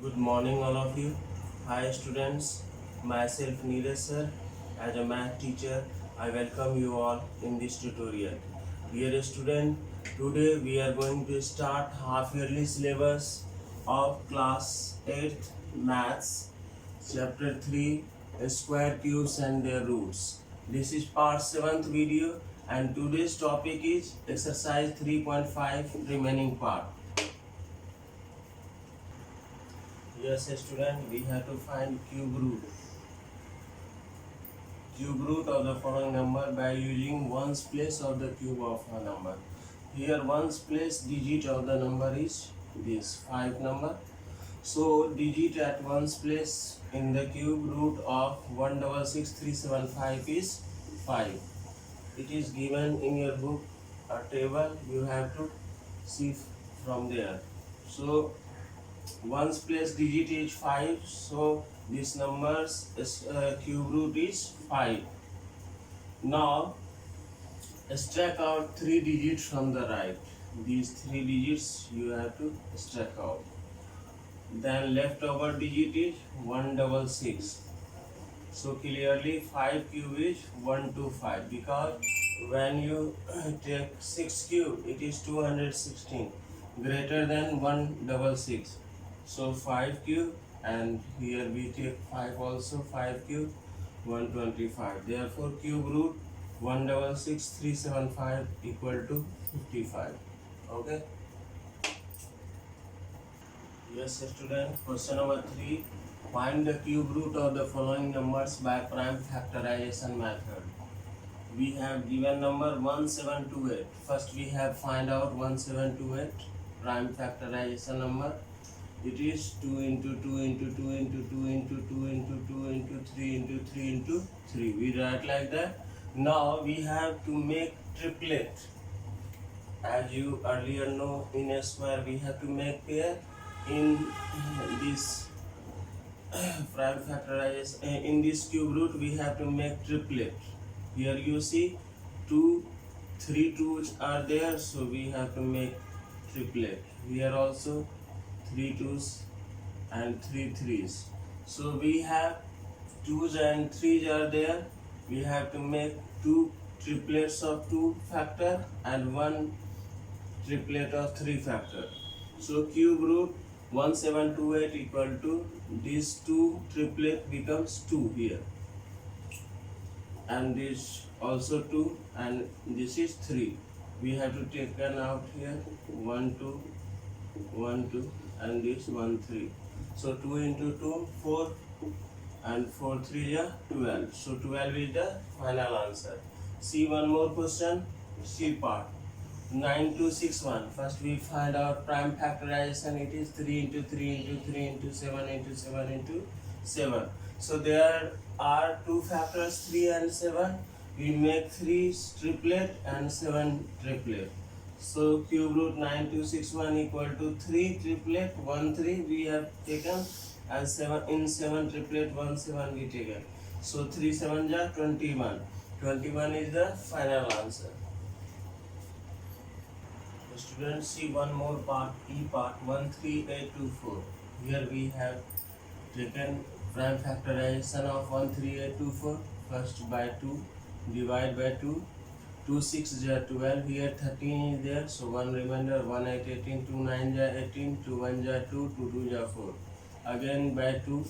Good morning, all of you. Hi, students. Myself, Neeraj sir. As a math teacher, I welcome you all in this tutorial. Dear student, today we are going to start half-yearly syllabus of class 8th maths, chapter 3, square cubes and their roots. This is part 7th video, and today's topic is exercise 3.5 remaining part. Yes, student, we have to find cube root of the following number by using ones place of the cube of a number. Here ones place digit of the number is this 5 number. So digit at ones place in the cube root of 166375 is 5. It is given in your book a table, you have to see from there. So ones place digit is 5, so this number's cube root is 5. Now extract out 3 digits from the right. These 3 digits you have to extract out. Then leftover digit is 166. So clearly 5 cube is 125, because when you take 6 cube it is 216, greater than 166. So 5 cube, and here we take 5 also, 5 cube 125. Therefore cube root 166375 equal to 55. Okay. Yes, student. Question number 3. Find the cube root of the following numbers by prime factorization method. We have given number 1728. First we have find out 1728 prime factorization number. It is 2 into 2 into 2 into 2 into 2 into 2 into 3 into 3 into 3. We write like that. Now we have to make triplet. As you earlier know, in a square we have to make pair. In this prime factorization, in this cube root we have to make triplet. Here you see 3 twos are there, so we have to make triplet. Here also 3 twos and 3 threes. So we have 2s and 3s are there. We have to make 2 triplets of 2 factor and 1 triplet of 3 factor. So cube root 1728 equal to these 2 triplet becomes 2 here, and this also 2, and this is 3. We have to take out here 1 2 1 2 and this 1 3. So 2 into 2 4 and 4 3 is 12. So 12 is the final answer. See one more question. C part. 9261. First we find out prime factorization. It is 3 into 3 into 3 into 7 into 7 into 7. So there are two factors 3 and 7. We make 3 triplet and 7 triplet. So cube root 9261 equal to 3 triplet 1 3 we have taken, and 7 in 7 triplet 1 7 we taken. So 3 7 ja 21. 21 is the final answer. Students, see one more part, E part 13824. Here we have taken prime factorization of 13824. First by 2, divide by 2. 2 6 is 12. Here 13 is there, so 1 remainder, 1 8 18, 2 9 is 18, 2 1 is 2, 2 2 is 4. Again by 2,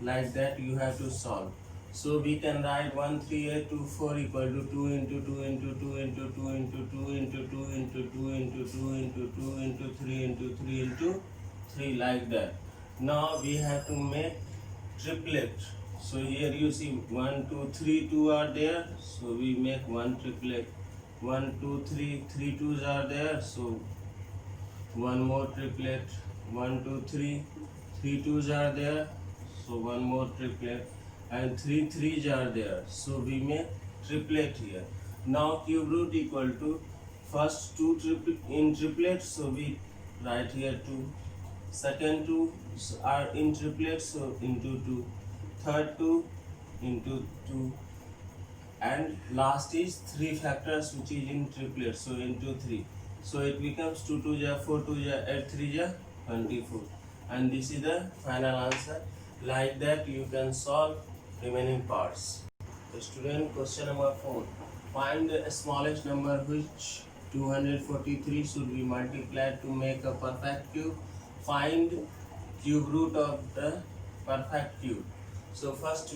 like that you have to solve. So we can write 13824 equal to 2 into 2 into 2 into 2 into 2 into 2 into 2 into 2 into 2 into 3 into 3 into 3, like that. Now we have to make triplet. So here you see 1 2 3 2 are there, so we make one triplet. 1 2 3 3 twos are there, so one more triplet. 1 2 3 3 twos are there, so one more triplet, and 3 threes are there, so we make triplet here. Now cube root equal to first 2 triplet in triplet, so we write here 2. Second 2 are in triplet, so into 2. Third 2 into 2, and last is 3 factors which is in triplet, so into 3. So it becomes 2 2 ja 4 2 ja 8 3 ja 24. and this is the final answer. Like that you can solve remaining parts. The student, question number 4. Find the smallest number which 243 should be multiplied to make a perfect cube. Find cube root of the perfect cube. So first,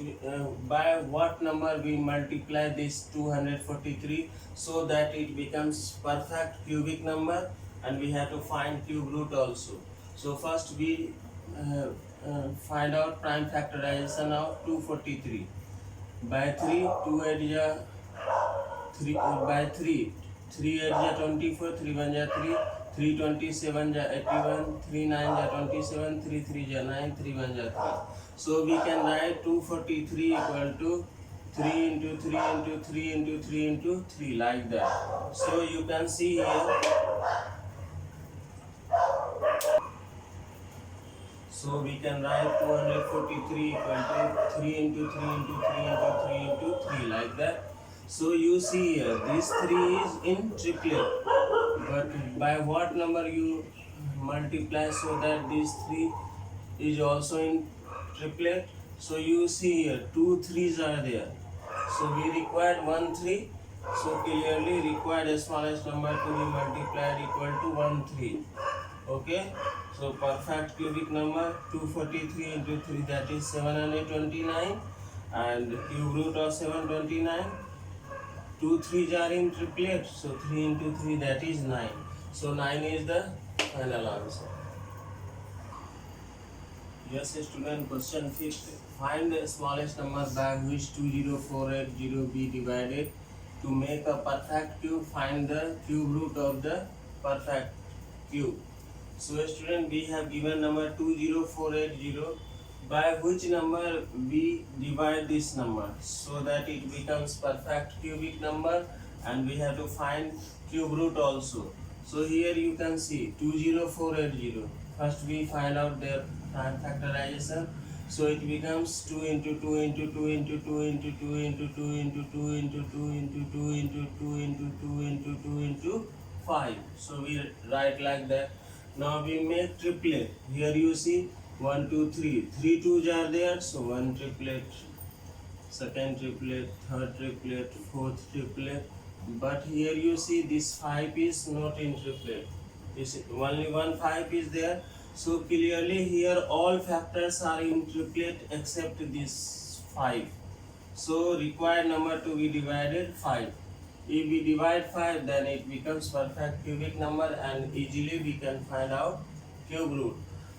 by what number we multiply this 243 so that it becomes perfect cubic number, and we have to find cube root also. So first we find out prime factorization of 243. By 3, 2 8 ja 3, by 3, 3 8 ja 24, 3 1 ja 3, 3 27 ja 81, 3 9 ja 27, 3 3 ja 9, 3 1 ja 3. So we can write 243 equal to 3 into 3 into 3 into 3 into 3, like that. So you can see here. So we can write 243 equal to 3 into 3 into 3 into 3 into 3, like that. So you see here, this 3 is in triplet, but by what number you multiply so that this 3 is also in triplet? So you see here, 2 3s are there. So we required 1 3. So clearly required the smallest number to be multiplied equal to 1 3. Okay. So perfect cubic number 243 into 3, that is 729, and cube root of 729. 2 3s are in triplet, so 3 into 3, that is 9. So 9 is the final answer. Yes, student, question 5th. Find the smallest number by which 20480 be divided to make a perfect cube. Find the cube root of the perfect cube. So student, we have given number 20480. By which number we divide this number so that it becomes perfect cubic number, and we have to find cube root also. So here you can see 20480. First we find out their prime factorization. So it becomes 2 into 2 into 2 into 2 into 2 into 2 into 2 into 2 into 2 into 2 into 2 into 2 into 5. So we write like that. Now we make triplet. Here you see 1 2 3. 3 2s are there, so 1 triplet, second triplet, third triplet, fourth triplet. But here you see this 5 is not in triplet. This only one 5 is there. So clearly here all factors are in triplet except this 5. So required number to be divided 5. If we divide 5, then it becomes perfect cubic number, and easily we can find out cube root.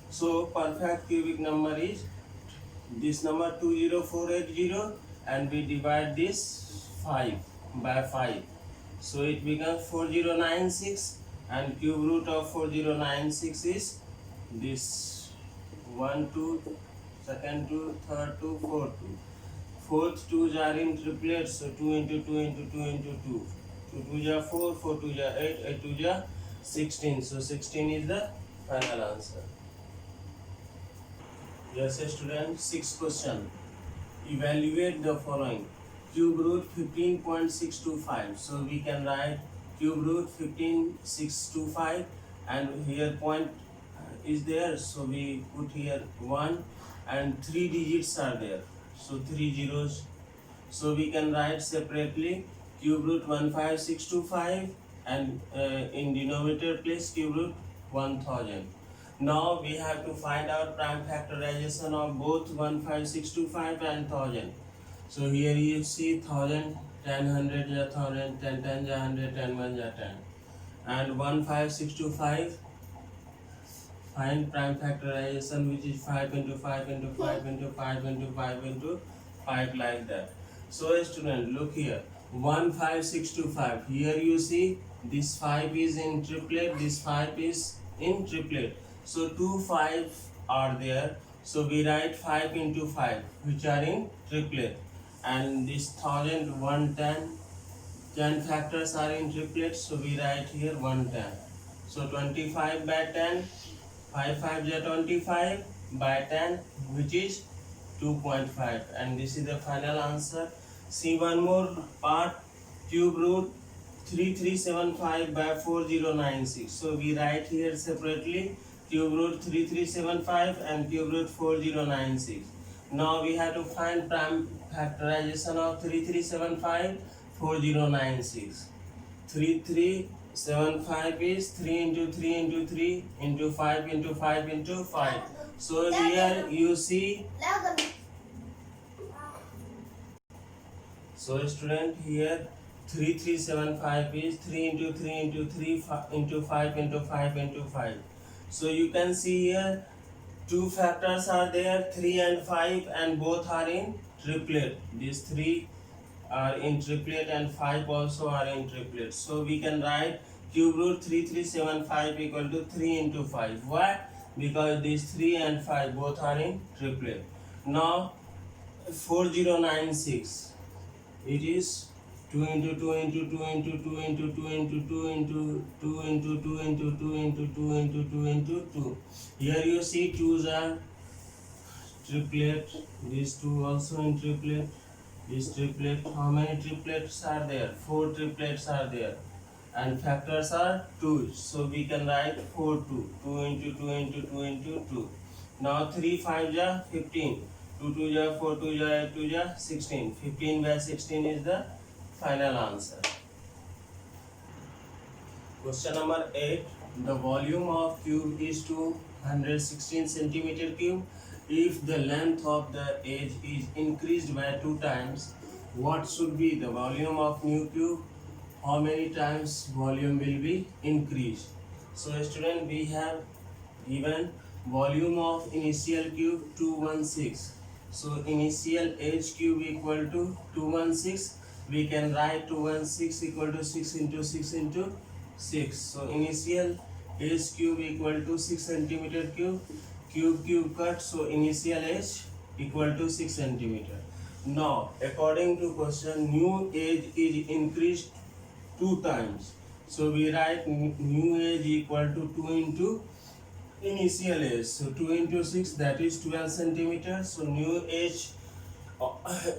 So perfect cubic number is this number 20480, and we divide this 5 by 5. So it becomes 4096, and cube root of 4096 is this 1 2, second 2, third 2, fourth 2. Fourth 2s are in triplet, so 2 into 2 into 2 into 2. 2 2s are 4, 4 2s are 8, 8 2s are 16. So 16 is the final answer. Yes, student, 6th question. Evaluate the following. Cube root 15.625. So we can write cube root 15.625, and here point is there. So we put here 1, and 3 digits are there. So 3 zeros. So we can write separately cube root 15625, and in denominator place cube root 1000. Now we have to find out prime factorization of both 15625 and 1000. So here you see 1000, 10 100 ja 1000, 10 10 ja 100, 10 1 ja 10, and 15625. Find prime factorization, which is 5 into 5 into 5 into 5 into 5 into 5, like that. So student, look here, 15625. Here you see this 5 is in triplet, this 5 is in triplet. So 2 5s are there. So we write 5 into 5, which are in triplet, and this 1000, 110, 10 factors are in triplet. So we write here 110. So 25 by 10. 5 5s are 25 by 10, which is 2.5, and this is the final answer. See one more part, cube root 3375 by 4096. So we write here separately cube root 3375 and cube root 4096. Now we have to find prime factorization of 3375 4096. 3375 is 3 into 3 into 3 into 5 into 5 into 5. So here you see, so student, here 3375 is 3 into 3 into 3 into 5 into 5 into 5. So you can see here two factors are there, 3 and 5, and both are in triplet. These 3 are in triplet and 5 also are in triplet. So we can write cube root 3375 equal to 3 into 5. Why? Because these 3 and 5 both are in triplet. Now 4096, it is 2 into 2 into 2 into 2 into 2 into 2 into 2 into 2 into 2 into 2 into 2 into 2. Here you see 2's are triplet, these 2 also in triplet, this triplet. How many triplets are there? 4 triplets are there, and factors are 2. So we can write 4 2, 2 into 2 into 2 into 2. Now 3 5 ja 15, 2 2 ja 4 2 ja 8 2 ja 16. 15 by 16 is the final answer. Question number 8. The volume of cube is 216 centimeter cube. If the length of the edge is increased by 2 times, what should be the volume of new cube? How many times volume will be increased? So student, we have given volume of initial cube 216. So initial edge cube equal to 216. We can write 216 equal to 6 into 6 into 6. So initial edge cube equal to 6 centimeter cube. Cube cut, so initial edge equal to 6 centimeter. Now according to question, new edge is increased 2 times. So we write new edge equal to 2 into initial edge. So 2 into 6, that is 12 centimeter. So new edge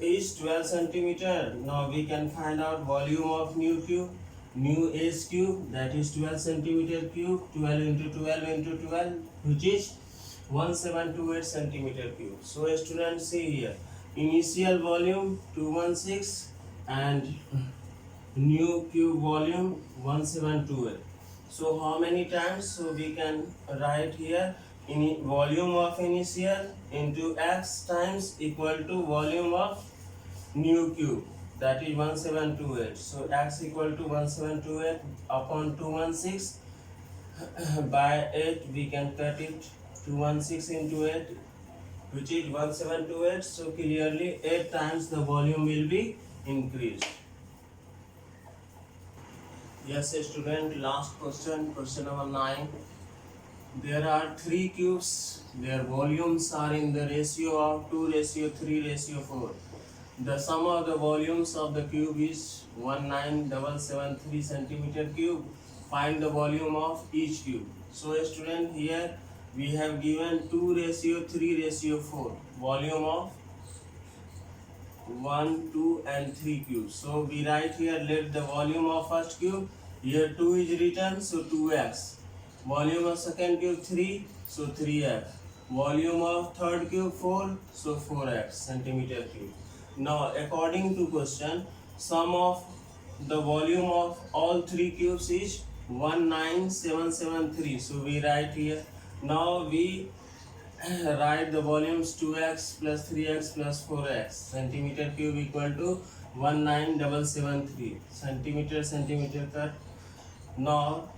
is 12 centimeter. Now we can find out volume of new cube. New edge cube, that is 12 centimeter cube. 12 into 12 into 12, which is 1728 centimeter cube. So students, see here, initial volume 216 and new cube volume 1728. So how many times? So we can write here volume of initial into x times equal to volume of new cube, that is 1728. So x equal to 1728 upon 216 by 8, we can cut it. 216 into 8, which is 1728. So clearly 8 times the volume will be increased. Yes student, last question, question number 9. There are 3 cubes, their volumes are in the ratio of 2:3:4. The sum of the volumes of the cube is 19773 centimeter cube. Find the volume of each cube. So student, here we have given 2:3:4, volume of 1, 2 and 3 cubes. So we write here, let the volume of first cube, here 2 is written, so 2x. Volume of second cube 3, so 3x. Volume of third cube 4, so 4x centimeter cube. Now according to question, sum of the volume of all 3 cubes is 19773. So we write here. Now we write the volumes 2x plus 3x plus 4x centimeter cube equal to 19773 centimeter cut. Now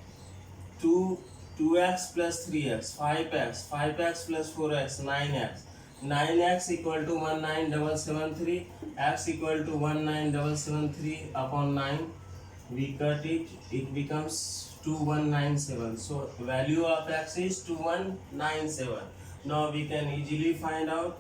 2x plus 3x 5x plus 4x 9x equal to 19773, x equal to 19773 upon 9. We cut it, it becomes 2197. So value of x is 2197. Now we can easily find out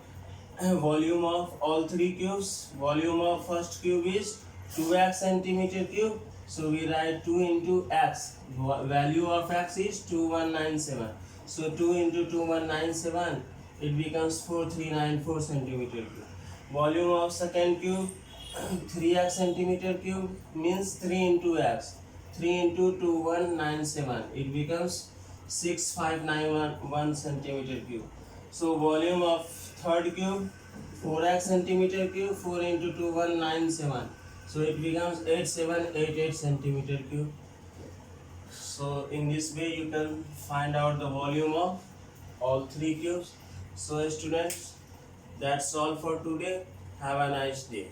volume of all 3 cubes. Volume of first cube is 2x centimeter cube. So we write 2 into x. Value of x is 2197. So 2 into 2197, it becomes 4394 centimeter cube. Volume of second cube 3x centimeter cube means 3 into x. 3 into 2197, it becomes 6591 centimeter cube. So volume of third cube 4x centimeter cube, 4 into 2 197. So it becomes 8788 centimeter cube. So in this way you can find out the volume of all three cubes. So students, that's all for today. Have a nice day.